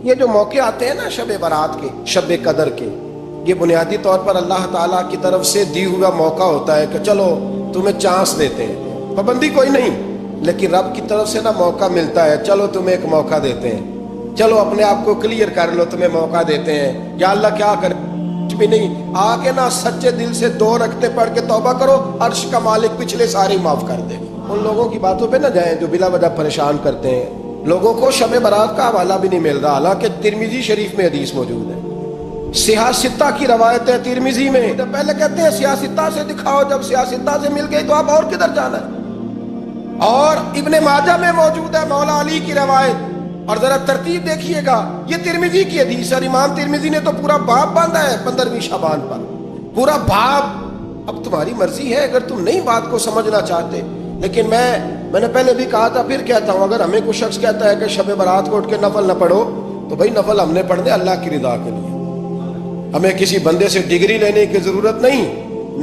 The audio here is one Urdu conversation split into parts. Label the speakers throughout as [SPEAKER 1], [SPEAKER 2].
[SPEAKER 1] یہ جو موقع آتے ہیں نا شب برات کے، شب قدر کے، یہ بنیادی طور پر اللہ تعالیٰ کی طرف سے دی ہوا موقع ہوتا ہے کہ چلو تمہیں چانس دیتے ہیں، پابندی کوئی نہیں، لیکن رب کی طرف سے نا موقع ملتا ہے، چلو تمہیں ایک موقع دیتے ہیں، چلو اپنے آپ کو کلیئر کر لو، تمہیں موقع دیتے ہیں۔ یا اللہ کیا کرے، کچھ بھی نہیں، آ کے نا سچے دل سے 2 رکعتیں پڑھ کے توبہ کرو، عرش کا مالک پچھلے سارے معاف کر دے۔ ان لوگوں کی باتوں پہ نہ جائیں جو بلا وجہ پریشان کرتے ہیں لوگوں کو۔ شب برات کا حوالہ بھی نہیں مل رہا، حالانکہ ترمذی شریف میں حدیث موجود ہے، سیاہ ستہ کی روایت ہے ترمذی میں۔ پہلے کہتے ہیں سیاہ ستہ سے دکھاؤ، جب سیاہ ستہ سے مل گئی تو آپ اور کدھر جانا ہے؟ اور ابن ماجہ میں موجود ہے مولا علی کی روایت، اور ذرا ترتیب دیکھیے گا، یہ ترمذی کی حدیث ہے، اور امام ترمذی نے تو پورا باب باندھا ہے 15ویں شعبان پر، پورا باب۔ اب تمہاری مرضی ہے اگر تم نہیں بات کو سمجھنا چاہتے، لیکن میں نے پہلے بھی کہا تھا، پھر کہتا ہوں، اگر ہمیں کوئی شخص کہتا ہے کہ شب برات کو اٹھ کے نفل نہ پڑھو، تو بھائی نفل ہم نے پڑھنے اللہ کی رضا کے لیے، ہمیں کسی بندے سے ڈگری لینے کی ضرورت نہیں،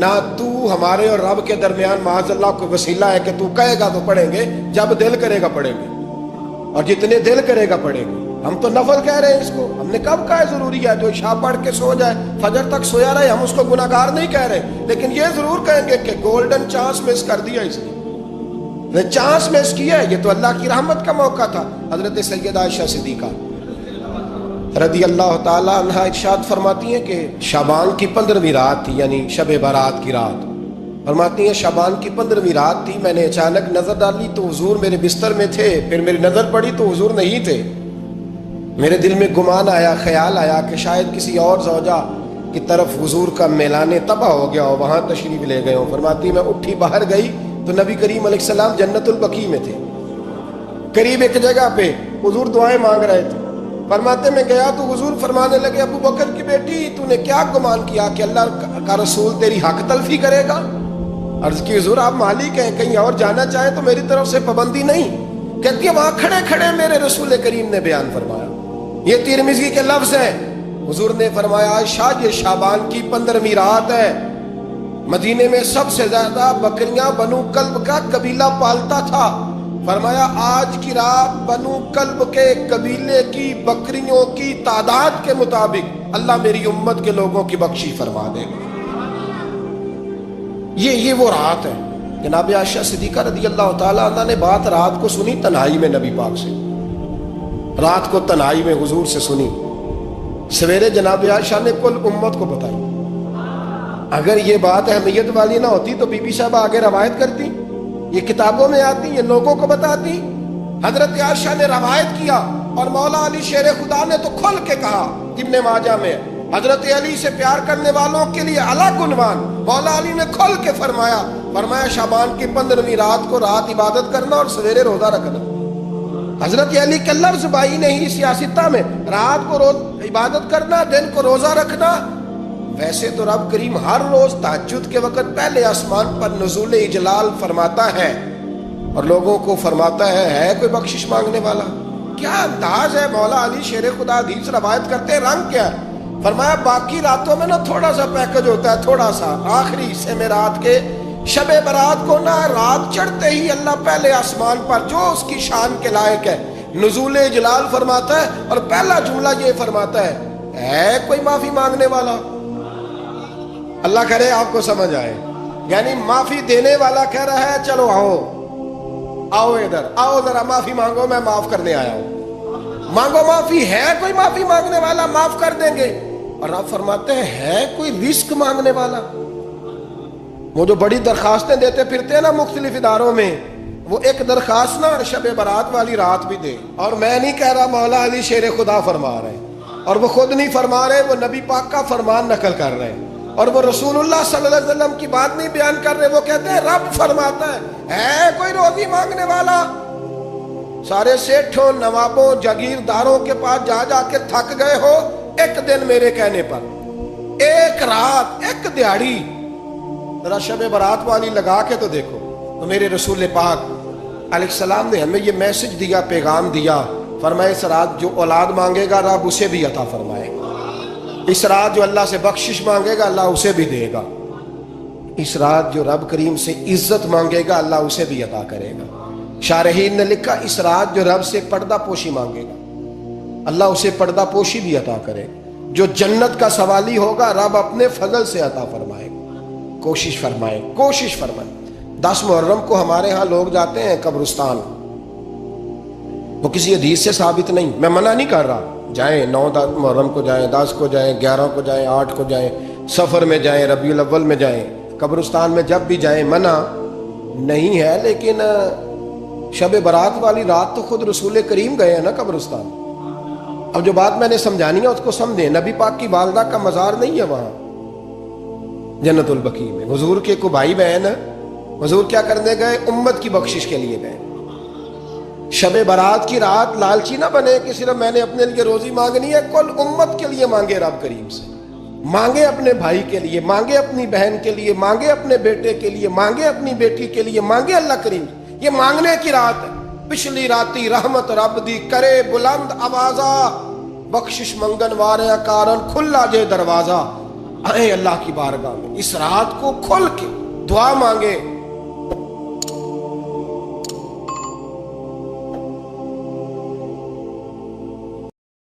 [SPEAKER 1] نہ تو ہمارے اور رب کے درمیان معاذ اللہ کوئی وسیلہ ہے کہ تو کہے گا تو پڑھیں گے، جب دل کرے گا پڑھیں گے، اور جتنے دل کرے گا پڑھیں گے۔ ہم تو نفل کہہ رہے ہیں اس کو، ہم نے کب کہا ہے ضروری ہے جو عشاء پڑھ کے سو جائے فجر تک سویا رہے، ہم اس کو گناہ گار نہیں کہہ رہے، لیکن یہ ضرور کہیں گے کہ گولڈن چانس مس کر دیا اس نے چانس مس کیا ہے، یہ تو اللہ کی رحمت کا موقع تھا۔ حضرت سیدہ عائشہ صدیقہ رضی اللہ تعالیٰ عنہ ارشاد فرماتی ہیں کہ شعبان کی 15ویں رات تھی، یعنی شب برات کی رات، فرماتی ہیں شعبان کی 15ویں رات تھی، میں نے اچانک نظر ڈالی تو حضور میرے بستر میں تھے، پھر میری نظر پڑی تو حضور نہیں تھے، میرے دل میں گمان آیا، خیال آیا کہ شاید کسی اور زوجہ کی طرف حضور کا میلانے تباہ ہو گیا ہو، وہاں تشریف لے گئے ہوں۔ فرماتی میں اٹھی باہر گئی تو نبی کریم علیہ السلام جنت البقیع میں تھے، قریب ایک جگہ پہ حضور دعائیں مانگ رہے تھے۔ فرماتے میں گیا تو حضور فرمانے لگے، ابو بکر کی بیٹی تو نے کیا گمان کیا کہ اللہ کا رسول تیری حق تلفی کرے گا؟ عرض کی حضور آپ مالک ہیں، کہیں اور جانا چاہیں تو میری طرف سے پابندی نہیں۔ کہتی ہے وہاں کھڑے کھڑے میرے رسول کریم نے بیان فرمایا، یہ ترمذی کے لفظ ہیں، حضور نے فرمایا عائشہ یہ شعبان کی 15ویں رات ہے، مدینے میں سب سے زیادہ بکریاں بنو کلب کا قبیلہ پالتا تھا، فرمایا آج کی رات بنو کلب کے قبیلے کی بکریوں کی تعداد کے مطابق اللہ میری امت کے لوگوں کی بخشی فرما دے گا۔ یہ وہ رات ہے۔ جناب عائشہ صدیقہ رضی اللہ تعالیٰ عنہ نے بات رات کو سنی تنہائی میں نبی پاک سے، رات کو تنہائی میں حضور سے سنی، سویرے جناب عائشہ نے کل امت کو بتائی۔ اگر یہ بات اہمیت والی نہ ہوتی تو بی بی صاحب آگے روایت کرتی، یہ کتابوں میں آتی، یہ لوگوں کو بتاتی۔ حضرت عائشہ نے روایت کیا، اور مولا علی شیر خدا نے تو کھل کے کہا، ابن ماجہ میں حضرت علی سے پیار کرنے والوں کے لیے الگ عنوان، مولا علی نے کھل کے فرمایا شعبان کی 15ویں رات کو رات عبادت کرنا اور سویرے روزہ رکھنا۔ حضرت علی کے لفظ بائی نہیں سیاستہ میں، رات کو روز عبادت کرنا، دن کو روزہ رکھنا۔ ویسے تو رب کریم ہر روز تہجد کے وقت پہلے آسمان پر نزول اجلال فرماتا ہے اور لوگوں کو فرماتا ہے کوئی بخشش مانگنے والا؟ کیا انداز ہے مولا علی شیر خدا حدیث روایت کرتے ہیں، رنگ کیا ہے؟ فرمایا باقی راتوں میں نا تھوڑا سا پیکج ہوتا ہے، تھوڑا سا آخری حصے میں رات کے شب برات کو نا رات چڑھتے ہی اللہ پہلے آسمان پر جو اس کی شان کے لائق ہے نزول اجلال فرماتا ہے، اور پہلا جملہ یہ فرماتا ہے کوئی معافی مانگنے والا؟ اللہ کرے آپ کو سمجھ آئے، یعنی معافی دینے والا کہہ رہا ہے چلو آؤ ادھر آؤ ذرا معافی مانگو، میں معاف کرنے آیا ہوں، مانگو معافی، ہے کوئی معافی مانگنے والا؟ معاف کر دیں گے۔ اور آپ فرماتے ہیں ہے کوئی رزق مانگنے والا؟ وہ جو بڑی درخواستیں دیتے پھرتے ہیں نا مختلف اداروں میں، وہ ایک درخواست نا شب برات والی رات بھی دے۔ اور میں نہیں کہہ رہا، مولا علی شیر خدا فرما رہے ہیں، اور وہ خود نہیں فرما رہے، وہ نبی پاک کا فرمان نقل کر رہے ہیں، اور وہ رسول اللہ صلی اللہ علیہ وسلم کی بات نہیں بیان کر رہے، وہ کہتے ہیں رب فرماتا ہے کوئی روزی مانگنے والا؟ سارے سیٹھوں نوابوں جاگیرداروں کے پاس جا کے تھک گئے ہو، ایک دن میرے کہنے پر، ایک رات، ایک دیہڑی ذرا شب برات والی لگا کے تو دیکھو۔ تو میرے رسول پاک علیہ السلام نے ہمیں یہ میسج دیا، پیغام دیا، فرمایا اس رات جو اولاد مانگے گا رب اسے بھی عطا فرمائے گا، اس رات جو اللہ سے بخشش مانگے گا اللہ اسے بھی دے گا، اس رات جو رب کریم سے عزت مانگے گا اللہ اسے بھی عطا کرے گا۔ شارحین نے لکھا اس رات جو رب سے پردہ پوشی مانگے گا، اللہ اسے پردہ پوشی بھی عطا کرے. جو جنت کا سوالی ہوگا رب اپنے فضل سے عطا فرمائے. کوشش فرمائے, کوشش فرمائے. 10 محرم کو ہمارے ہاں لوگ جاتے ہیں قبرستان, وہ کسی حدیث سے ثابت نہیں, میں منع نہیں کر رہا, جائیں 9 محرم کو جائیں, 10 کو جائیں, 11 کو جائیں, 8 کو جائیں, سفر میں جائیں, ربیع الاول میں جائیں, قبرستان میں جب بھی جائیں, منع نہیں ہے. لیکن شب برات والی رات تو خود رسول کریم گئے ہیں نا قبرستان. اب جو بات میں نے سمجھانی ہے اس کو سمجھیں. نبی پاک کی والدہ کا مزار نہیں ہے وہاں جنت البقیع میں. حضور کے کو بھائی بہن, حضور کیا کرنے گئے؟ امت کی بخشش کے لیے گئے. شب برات کی رات لالچی نہ بنے کہ صرف میں نے اپنے لیے روزی مانگنی ہے. کل امت کے لیے مانگے رب کریم سے, مانگے اپنے بھائی کے لیے, مانگے اپنی بہن کے لیے, مانگے اپنے بیٹے کے لیے, مانگے اپنی بیٹی کے لیے, مانگے اللہ کریم. یہ مانگنے کی رات ہے. پچھلی راتی رحمت رب دی کرے بلند آوازہ, بخشش منگن وارے کارن کھلا جے دروازہ. آئے اللہ کی بارگاہ میں اس رات کو کھل کے دعا مانگے,